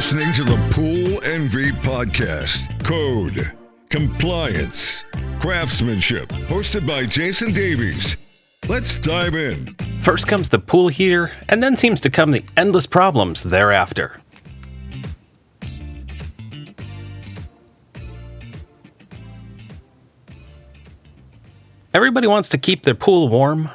listening to the Pool Envy Podcast. Code, compliance, craftsmanship, hosted by Jason Davies. Let's dive in. First comes the pool heater, and then seems to come the endless problems thereafter. Everybody wants to keep their pool warm,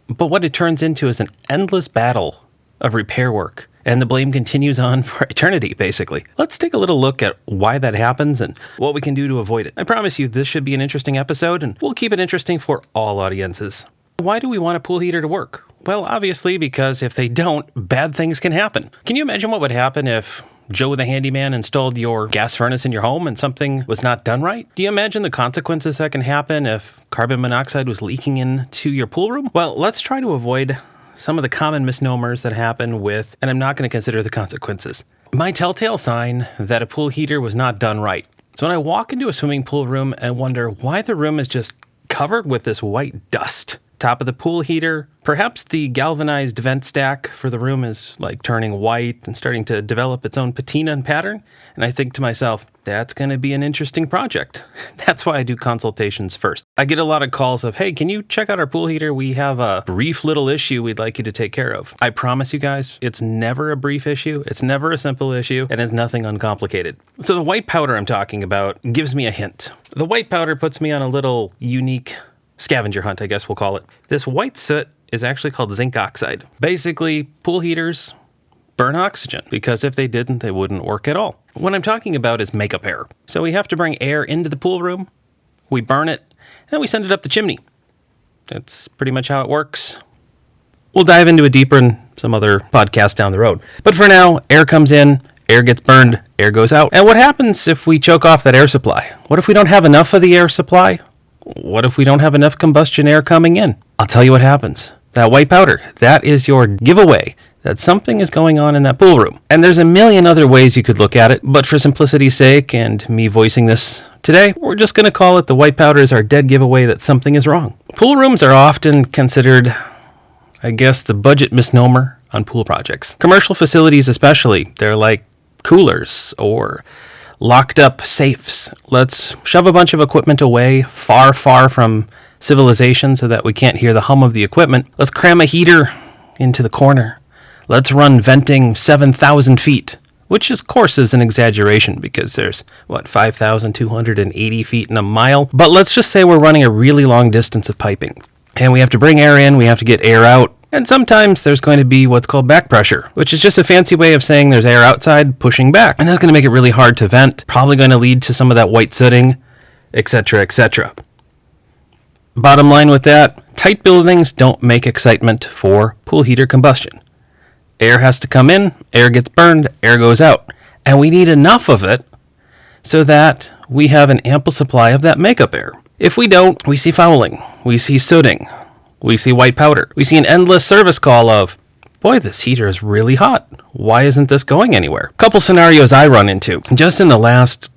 but what it turns into is an endless battle of repair work, and the blame continues on for eternity, basically. Let's take a little look at why that happens and what we can do to avoid it. I promise you this should be an interesting episode, and we'll keep it interesting for all audiences. Why do we want a pool heater to work? Well, obviously because if they don't, bad things can happen. Can you imagine what would happen if Joe the handyman installed your gas furnace in your home and something was not done right? Do you imagine the consequences that can happen if carbon monoxide was leaking into your pool room? Well, let's try to avoid some of the common misnomers that happen with, and I'm not going to consider the consequences. My telltale sign that a pool heater was not done right. So when I walk into a swimming pool room and wonder why the room is just covered with this white dust. Top of the pool heater, perhaps the galvanized vent stack for the room is like turning white and starting to develop its own patina and pattern. And I think to myself, that's going to be an interesting project. That's why I do consultations first. I get a lot of calls of, hey, can you check out our pool heater? We have a brief little issue we'd like you to take care of. I promise you guys, it's never a brief issue. It's never a simple issue, and it's nothing uncomplicated. So the white powder I'm talking about gives me a hint. The white powder puts me on a little unique scavenger hunt, I guess we'll call it. This white soot is actually called zinc oxide. Basically, pool heaters burn oxygen, because if they didn't, they wouldn't work at all. What I'm talking about is makeup air. So we have to bring air into the pool room, we burn it, and we send it up the chimney. That's pretty much how it works. We'll dive into it deeper in some other podcast down the road. But for now, air comes in, air gets burned, air goes out. And what happens if we choke off that air supply? What if we don't have enough of the air supply? What if we don't have enough combustion air coming in? I'll tell you what happens. That white powder, that is your giveaway that something is going on in that pool room. And there's a million other ways you could look at it, but for simplicity's sake and me voicing this today, we're just going to call it the white powder is our dead giveaway that something is wrong. Pool rooms are often considered, I guess, the budget misnomer on pool projects. Commercial facilities especially, they're like coolers or locked up safes. Let's shove a bunch of equipment away far, far from civilization so that we can't hear the hum of the equipment. Let's cram a heater into the corner. Let's run venting 7,000 feet, which of course is an exaggeration because there's, 5,280 feet in a mile. But let's just say we're running a really long distance of piping. And we have to bring air in, we have to get air out. And sometimes there's going to be what's called back pressure, which is just a fancy way of saying there's air outside pushing back. And that's going to make it really hard to vent, probably going to lead to some of that white sooting, etc., etc. Bottom line with that, tight buildings don't make excitement for pool heater combustion. Air has to come in, air gets burned, air goes out. And we need enough of it so that we have an ample supply of that makeup air. If we don't, we see fouling, we see sooting, we see white powder. We see an endless service call of, boy, this heater is really hot. Why isn't this going anywhere? Couple scenarios I run into. Just in the last,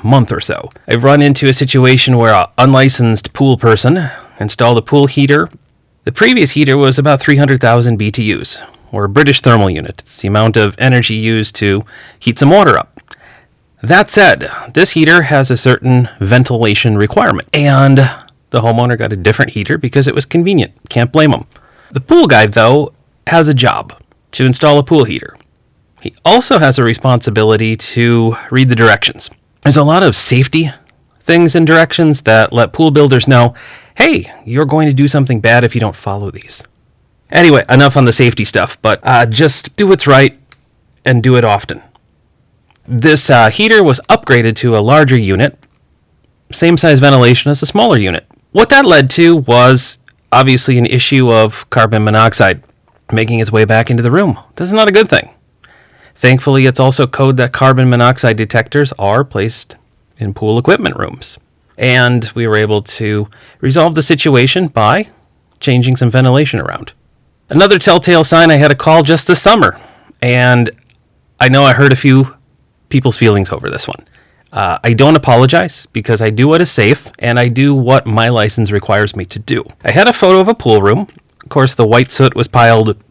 month or so. I've run into a situation where an unlicensed pool person installed a pool heater. The previous heater was about 300,000 BTUs, or a British thermal unit. It's the amount of energy used to heat some water up. That said, this heater has a certain ventilation requirement, and the homeowner got a different heater because it was convenient. Can't blame him. The pool guy, though, has a job to install a pool heater. He also has a responsibility to read the directions. There's a lot of safety things and directions that let pool builders know, hey, you're going to do something bad if you don't follow these. Anyway, enough on the safety stuff, but just do what's right and do it often. This heater was upgraded to a larger unit, same size ventilation as a smaller unit. What that led to was obviously an issue of carbon monoxide making its way back into the room. That's not a good thing. Thankfully, it's also code that carbon monoxide detectors are placed in pool equipment rooms. And we were able to resolve the situation by changing some ventilation around. Another telltale sign, I had a call just this summer, and I know I hurt a few people's feelings over this one. I don't apologize because I do what is safe and I do what my license requires me to do. I had a photo of a pool room. Of course, the white soot was piled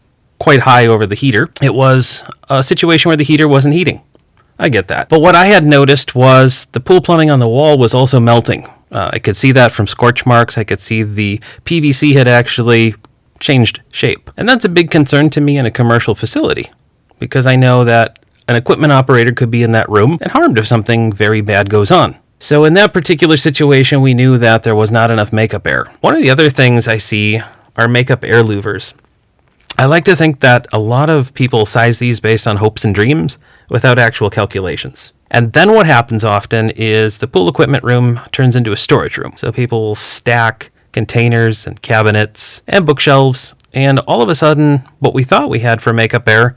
quite high over the heater. It was a situation where the heater wasn't heating. I get that. But what I had noticed was the pool plumbing on the wall was also melting. I could see that from scorch marks. I could see the PVC had actually changed shape. And that's a big concern to me in a commercial facility, because I know that an equipment operator could be in that room and harmed if something very bad goes on. So in that particular situation, we knew that there was not enough makeup air. One of the other things I see are makeup air louvers. I like to think that a lot of people size these based on hopes and dreams without actual calculations. And then what happens often is the pool equipment room turns into a storage room. So people will stack containers and cabinets and bookshelves, and all of a sudden, what we thought we had for makeup air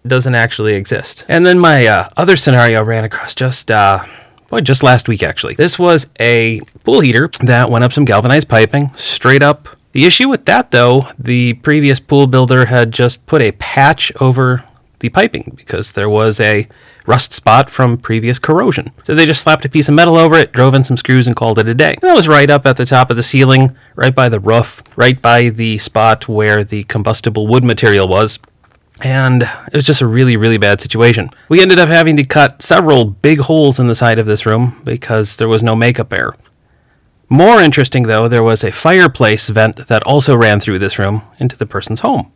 doesn't actually exist. And then my other scenario ran across just last week, actually. This was a pool heater that went up some galvanized piping, straight up. The issue with that, though, the previous pool builder had just put a patch over the piping because there was a rust spot from previous corrosion. So they just slapped a piece of metal over it, drove in some screws, and called it a day. And that was right up at the top of the ceiling, right by the roof, right by the spot where the combustible wood material was. And it was just a really, really bad situation. We ended up having to cut several big holes in the side of this room because there was no makeup air. More interesting, though, there was a fireplace vent that also ran through this room into the person's home.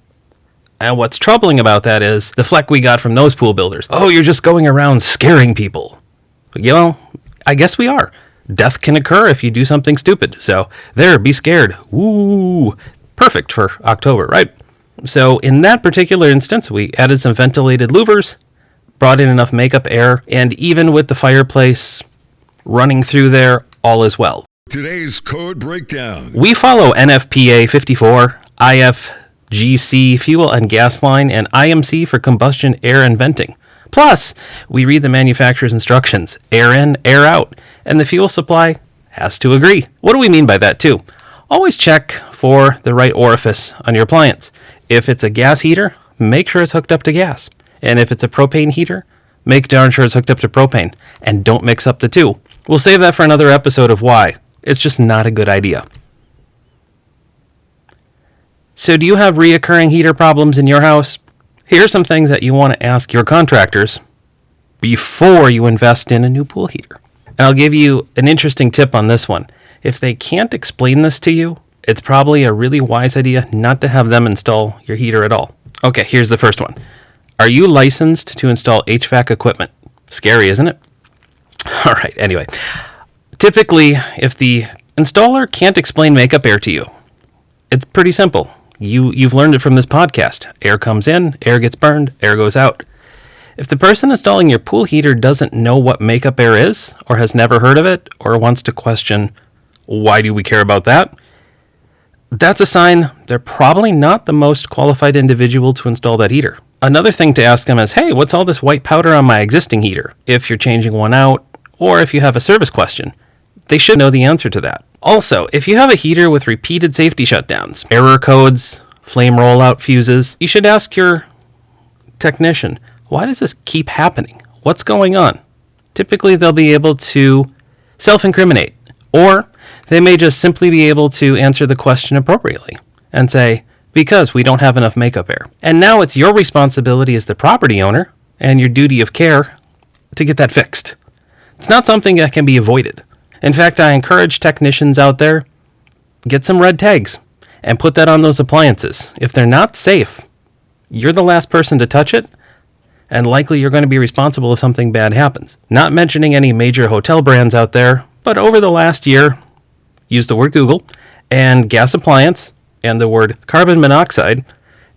And what's troubling about that is the fleck we got from those pool builders. Oh, you're just going around scaring people. But, you know, I guess we are. Death can occur if you do something stupid. So there, be scared. Woo! Perfect for October, right? So in that particular instance, we added some ventilated louvers, brought in enough makeup air, and even with the fireplace running through there, all is well. Today's code breakdown. We follow NFPA 54, IFGC fuel and gas line, and IMC for combustion, air, and venting. Plus, we read the manufacturer's instructions, air in, air out, and the fuel supply has to agree. What do we mean by that, too? Always check for the right orifice on your appliance. If it's a gas heater, make sure it's hooked up to gas. And if it's a propane heater, make darn sure it's hooked up to propane. And don't mix up the two. We'll save that for another episode of why. It's just not a good idea. So do you have reoccurring heater problems in your house? Here are some things that you want to ask your contractors before you invest in a new pool heater. And I'll give you an interesting tip on this one. If they can't explain this to you, it's probably a really wise idea not to have them install your heater at all. Okay, here's the first one. Are you licensed to install HVAC equipment? Scary, isn't it? All right, anyway. Typically, if the installer can't explain makeup air to you, it's pretty simple. You've learned it from this podcast. Air comes in, air gets burned, air goes out. If the person installing your pool heater doesn't know what makeup air is, or has never heard of it, or wants to question, why do we care about that? That's a sign they're probably not the most qualified individual to install that heater. Another thing to ask them is, hey, what's all this white powder on my existing heater? If you're changing one out, or if you have a service question, they should know the answer to that. Also, if you have a heater with repeated safety shutdowns, error codes, flame rollout fuses, you should ask your technician, why does this keep happening? What's going on? Typically, they'll be able to self-incriminate, or they may just simply be able to answer the question appropriately and say, because we don't have enough makeup air. And now it's your responsibility as the property owner and your duty of care to get that fixed. It's not something that can be avoided. In fact, I encourage technicians out there, get some red tags and put that on those appliances. If they're not safe, you're the last person to touch it, and likely you're going to be responsible if something bad happens. Not mentioning any major hotel brands out there, but over the last year, use the word Google, and gas appliance, and the word carbon monoxide,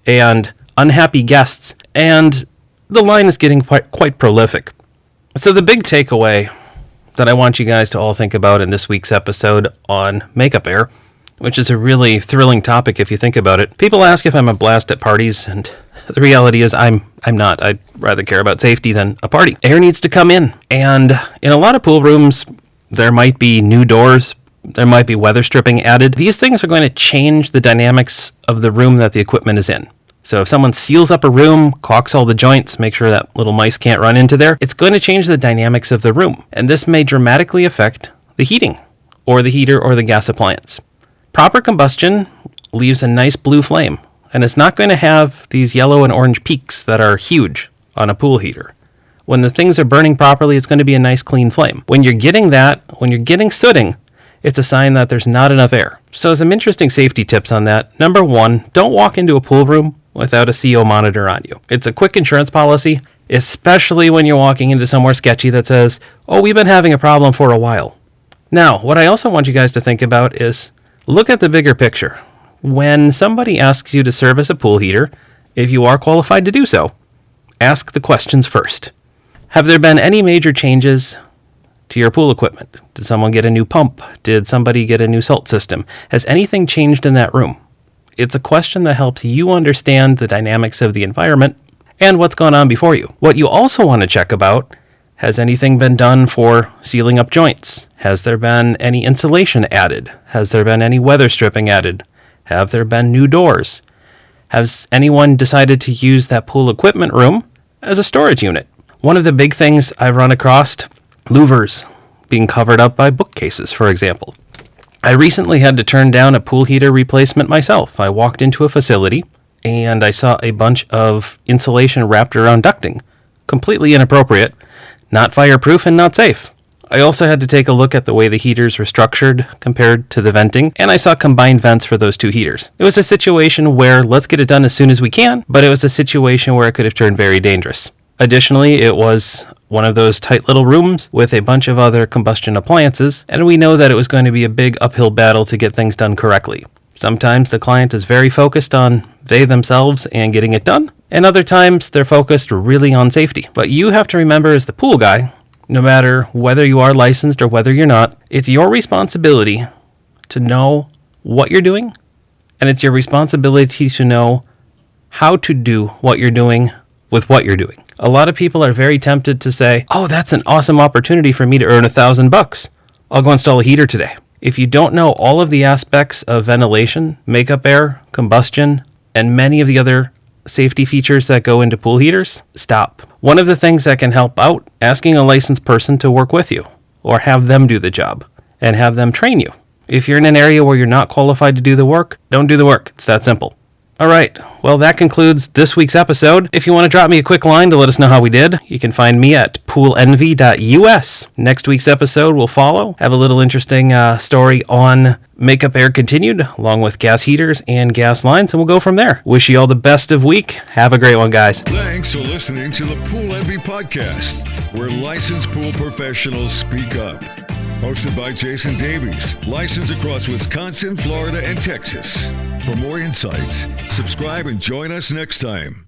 and unhappy guests, and the line is getting quite prolific. So the big takeaway that I want you guys to all think about in this week's episode on makeup air, which is a really thrilling topic if you think about it. People ask if I'm a blast at parties, and the reality is I'm not. I'd rather care about safety than a party. Air needs to come in, and in a lot of pool rooms, there might be new doors, there might be weather stripping added. These things are going to change the dynamics of the room that the equipment is in. So if someone seals up a room, caulks all the joints, make sure that little mice can't run into there, it's going to change the dynamics of the room. And this may dramatically affect the heating, or the heater, or the gas appliance. Proper combustion leaves a nice blue flame, and it's not going to have these yellow and orange peaks that are huge on a pool heater. When the things are burning properly, it's going to be a nice clean flame. When you're getting sooting, it's a sign that there's not enough air. So some interesting safety tips on that. Number one, don't walk into a pool room without a CO monitor on you. It's a quick insurance policy, especially when you're walking into somewhere sketchy that says, oh, we've been having a problem for a while. Now, what I also want you guys to think about is look at the bigger picture. When somebody asks you to service a pool heater, if you are qualified to do so, ask the questions first. Have there been any major changes to your pool equipment? Did someone get a new pump? Did somebody get a new salt system? Has anything changed in that room? It's a question that helps you understand the dynamics of the environment and what's gone on before you. What you also want to check about, has anything been done for sealing up joints? Has there been any insulation added? Has there been any weather stripping added? Have there been new doors? Has anyone decided to use that pool equipment room as a storage unit? One of the big things I've run across, louvers being covered up by bookcases, for example. I recently had to turn down a pool heater replacement myself. I walked into a facility and I saw a bunch of insulation wrapped around ducting. Completely inappropriate, not fireproof, and not safe. I also had to take a look at the way the heaters were structured compared to the venting, and I saw combined vents for those two heaters. It was a situation where let's get it done as soon as we can, but it was a situation where it could have turned very dangerous. Additionally, it was one of those tight little rooms with a bunch of other combustion appliances, and we know that it was going to be a big uphill battle to get things done correctly. Sometimes the client is very focused on they themselves and getting it done, and other times they're focused really on safety. But you have to remember, as the pool guy, no matter whether you are licensed or whether you're not, it's your responsibility to know what you're doing, and it's your responsibility to know how to do what you're doing with what you're doing. A lot of people are very tempted to say, oh, that's an awesome opportunity for me to earn $1,000. I'll go install a heater today. If you don't know all of the aspects of ventilation, makeup air, combustion, and many of the other safety features that go into pool heaters, stop. One of the things that can help out, asking a licensed person to work with you, or have them do the job, and have them train you. If you're in an area where you're not qualified to do the work, don't do the work. It's that simple. All right, well, that concludes this week's episode. If you want to drop me a quick line to let us know how we did, you can find me at poolenvy.us. Next week's episode will follow. Have a little interesting story on makeup air continued, along with gas heaters and gas lines, and we'll go from there. Wish you all the best of week. Have a great one, guys. Thanks for listening to the Pool Envy Podcast, where licensed pool professionals speak up. Hosted by Jason Davies, licensed across Wisconsin, Florida, and Texas. For more insights, subscribe and join us next time.